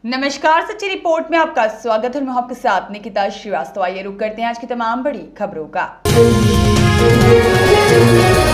नमस्कार, सच्ची रिपोर्ट में आपका स्वागत है। मैं आपके साथ निकिता श्रीवास्तव। आइए रुक करते हैं आज की तमाम बड़ी खबरों का।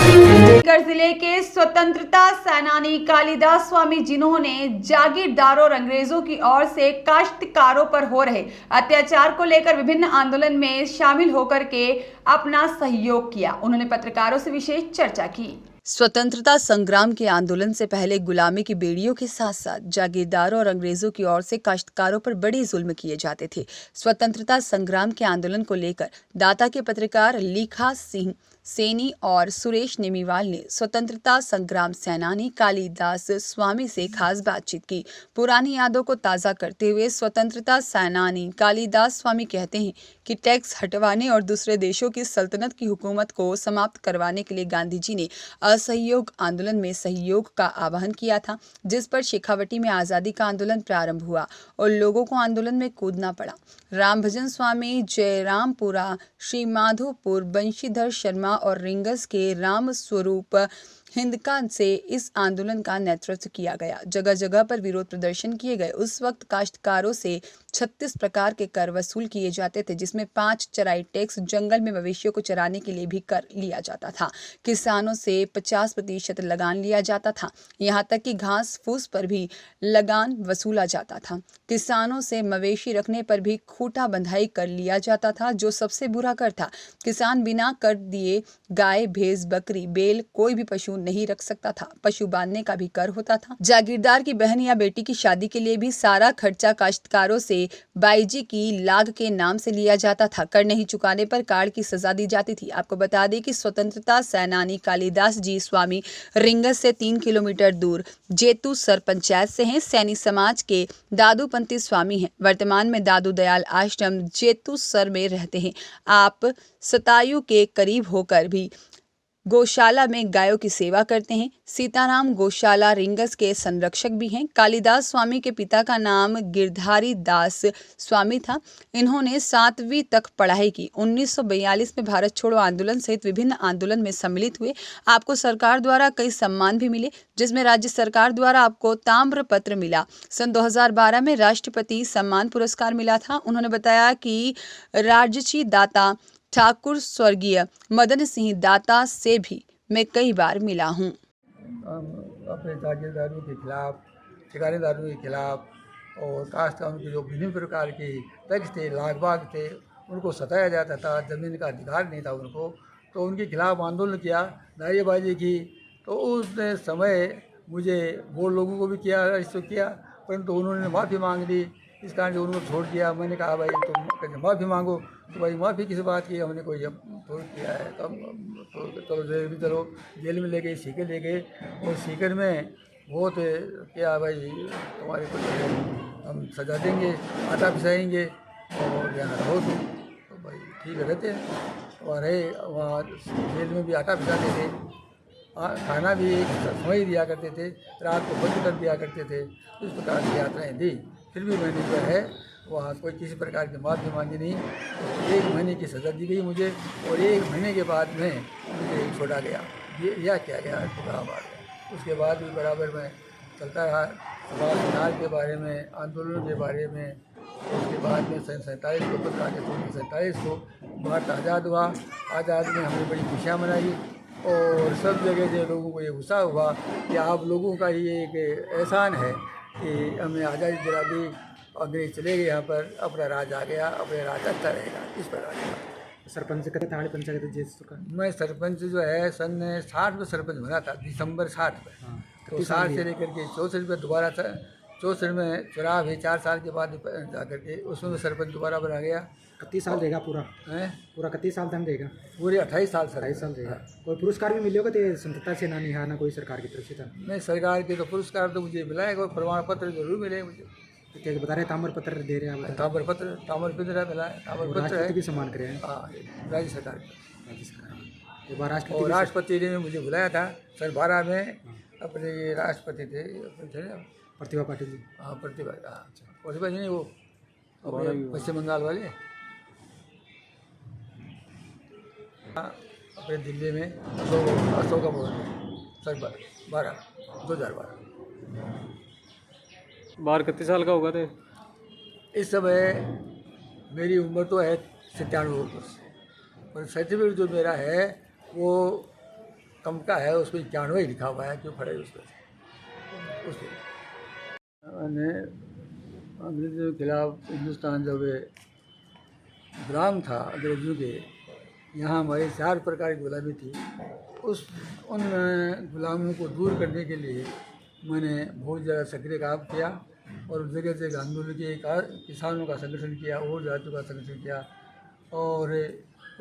छत्तीसगढ़ जिले के स्वतंत्रता सेनानी कालिदास स्वामी, जिन्होंने जागीरदारों और अंग्रेजों की ओर से काश्तकारों पर हो रहे अत्याचार को लेकर विभिन्न आंदोलन में शामिल होकर के अपना सहयोग किया, उन्होंने पत्रकारों से विशेष चर्चा की। स्वतंत्रता संग्राम के आंदोलन से पहले गुलामी की बेड़ियों के साथ साथ जागीरदारों और अंग्रेजों की ओर से काश्तकारों पर बड़े जुल्म किए जाते थे। स्वतंत्रता संग्राम के आंदोलन को लेकर दाता के पत्रकार लीखा सिंह सैनी और सुरेश नेमीवाल ने स्वतंत्रता संग्राम सेनानी कालिदास स्वामी से खास बातचीत की। पुरानी यादों को ताज़ा करते हुए स्वतंत्रता सेनानी कालिदास स्वामी कहते हैं कि टैक्स हटवाने और दूसरे देशों की सल्तनत की हुकूमत को समाप्त करवाने के लिए गांधी जी ने असहयोग आंदोलन में सहयोग का आह्वान किया था, जिस पर शेखावटी में आज़ादी का आंदोलन प्रारंभ हुआ और लोगों को आंदोलन में कूदना पड़ा। रामभजन स्वामी, जयरामपुरा, श्री माधोपुर, बंशीधर शर्मा और रिंगस के राम स्वरूप हिंदका से इस आंदोलन का नेतृत्व किया गया। जगह जगह पर विरोध प्रदर्शन किए गए। उस वक्त काश्तकारों से 36 प्रकार के कर वसूल किए जाते थे, जिसमें 5 चराई टैक्स, जंगल में मवेशियों को चराने के लिए भी कर लिया जाता था। किसानों से 50% लगान लिया जाता था। यहाँ तक कि घास फूस पर भी लगान वसूला जाता था। किसानों से मवेशी रखने पर भी खूंटा बंधाई कर लिया जाता था, जो सबसे बुरा कर था। किसान बिना कर दिए गाय, भैंस, बकरी, बैल कोई भी पशु नहीं रख सकता था। पशु बांधने का भी कर होता था। जागीरदार की बहन या बेटी की शादी के लिए भी सारा खर्चा काश्तकारों से बाईजी की लाग के नाम से लिया जाता था। कर नहीं चुकाने पर काट की सजा दी जाती थी। आपको बता दें कि स्वतंत्रता सेनानी कालिदास जी स्वामी रिंगस से 3 किलोमीटर दूर जेतू सर पंचायत से हैं। सैनी समाज के दादूपंती स्वामी हैं। वर्तमान में दादू दयाल आश्रम जेतू सर में रहते हैं। आप शतायु के करीब होकर भी गौशाला में गायों की सेवा करते हैं। सीताराम गौशाला रिंगस के संरक्षक भी हैं। कालिदास स्वामी के पिता का नाम गिरधारी दास स्वामी था। इन्होंने 7वीं तक पढ़ाई की। 1942 में भारत छोड़ो आंदोलन सहित विभिन्न आंदोलन में सम्मिलित हुए। आपको सरकार द्वारा कई सम्मान भी मिले, जिसमें राज्य सरकार द्वारा आपको ताम्र पत्र मिला। सन 2012 में राष्ट्रपति सम्मान पुरस्कार मिला था। उन्होंने बताया कि राजची दाता ठाकुर स्वर्गीय मदन सिंह दाता से भी मैं कई बार मिला हूँ। अपने जागीरदारों के खिलाफ, ठिकानेदारों के खिलाफ और कास्ट कानून के जो विभिन्न प्रकार के टैक्स थे, लाग थे, उनको सताया जाता था। ज़मीन का अधिकार नहीं था उनको, तो उनके खिलाफ आंदोलन किया, नारेबाजी की। तो उस समय मुझे वो लोगों को भी किया, रिश्वत किया, परंतु उन्होंने माफ़ी मांग ली। इस कारण से उनको छोड़ दिया। मैंने कहा भाई तुम माफ़ी मांगो, तो भाई माफ़ी किस बात की, हमने कोई अब छोड़ किया है तब तो चलो जेल भी, चलो जेल में ले गए, सीकर ले गए। और सीकर में बहुत क्या भाई तुम्हारे को हम सजा देंगे, आटा पिसाएंगे और यहाँ रहो तुम। तो भाई ठीक है, रहते हैं और रहे वहाँ जेल में भी आटा पिसाते थे, खाना भी एक समय दिया करते थे, रात को बंद कर दिया करते थे। इस प्रकार की यात्राएँ दी। फिर भी मैंने जो है वहाँ कोई किसी प्रकार की माफ़ी मांगी नहीं। 1 महीने की सज़ा दी गई मुझे और 1 महीने के बाद में मुझे छोड़ा गया। ये या क्या गया इलाहाबाद। उसके बाद भी बराबर मैं चलता रहा समाज सुधार के बारे में, आंदोलनों के बारे में। उसके बाद में सन 47 को 15 को भारत आज़ाद हुआ। आज़ाद में हमने बड़ी खुशियाँ मनाई और सब जगह से लोगों को ये गुस्सा हुआ कि आप लोगों का ये एक एहसान है कि हमें आज़ादी दिला दी, अंग्रेज चले गए, यहाँ पर अपना राज आ गया, अपने राज अच्छा रहेगा। इस प्रकार का सरपंच का थाड़ी पंचायत जेस का मैं सरपंच जो है सन 60 में सरपंच बना था, दिसंबर 60 में। तो 60 से लेकर के 64 में दोबारा 64 में चुनाव है, 4 साल के बाद जा करके उसमें सरपंच दोबारा बना गया। 31 साल रहेगा पूरा है, पूरा 31 साल तक रहेगा, पूरे 28 साल सर। 28 साल रहेगा। कोई पुरस्कार भी मिले होगा तो स्वतंत्रता सेनानी है ना, कोई सरकार की तरफ से था? नहीं, सरकार के तो पुरस्कार तो मुझे मिला है, कोई प्रमाण पत्र जरूर मिले मुझे। तो क्या बता रहे ताम्र पत्र दे रहे हैं आप? ताम्र पत्र मिला है, ताम्र पत्र है। भी सम्मान करे हैं राज्य सरकार का। राज्य सरकार एक बार और राष्ट्रपति ने मुझे बुलाया था सन 12 में। अपने ये राष्ट्रपति थे प्रतिभा पाटिल जी। हाँ, प्रतिभा जी नहीं, वो अपने पश्चिम बंगाल वाले। अपने दिल्ली में अशोका भवन में सन 2012। बाहर कितने साल का होगा थे? इस समय मेरी उम्र तो है 97 वर्ष, पर सर्टिफिकेट जो मेरा है वो कम का है, उस पर 91 ही लिखा हुआ है, क्यों खड़े उस पर मैंने अंग्रेजों के खिलाफ हिंदुस्तान जब गुलाम था अंग्रेजों के, यहाँ हमारी 4 प्रकार की गुलामी थी। उन गुलामों को दूर करने के लिए मैंने बहुत ज़्यादा सक्रिय काम किया और जगह जगह आंदोलन किए, किसानों का संगठन किया और जातियों का संगठन किया। और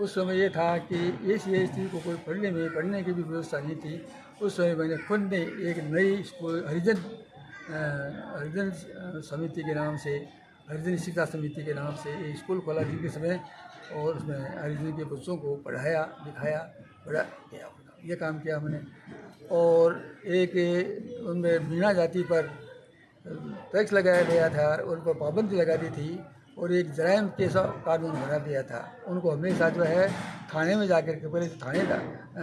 उस समय ये था कि एस.सी. को कोई पढ़ने की भी व्यवस्था नहीं थी। उस समय मैंने खुद ने एक नई स्कूल हरिजन समिति के नाम से, हरिजन शिक्षा समिति के नाम से एक स्कूल खोला जिनके समय, और उसमें हरिजन के बच्चों को पढ़ाया लिखाया ये काम किया मैंने। और एक उनमें बीना जाति पर टैक्स लगाया गया था और उन पर पाबंदी लगा दी थी, और एक जराइम केसा कानून बना दिया था। उनको हमेशा जो है थाने में जाकर के, पहले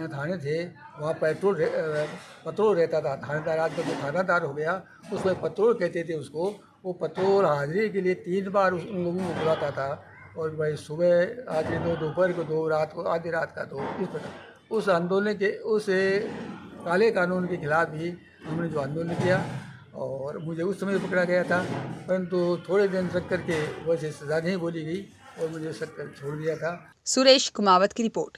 थाने थे वहाँ पत्रोल रहता था, थानेदार आजकल जो थानादार हो गया उसमें पत्रोल कहते थे उसको। वो पत्रोल हाजिरी के लिए 3 बार उन लोगों को बुलाता था, और भाई सुबह आके 2, दोपहर को 2, रात को आधी रात का 2, इस प्रकार उस आंदोलन के, उस काले कानून के खिलाफ ही हमने जो आंदोलन किया। और मुझे उस समय पकड़ा गया था, परंतु थोड़े दिन तक करके वैसे सज़ा नहीं बोली गई और मुझे सख्त छोड़ दिया था। सुरेश कुमावत की रिपोर्ट।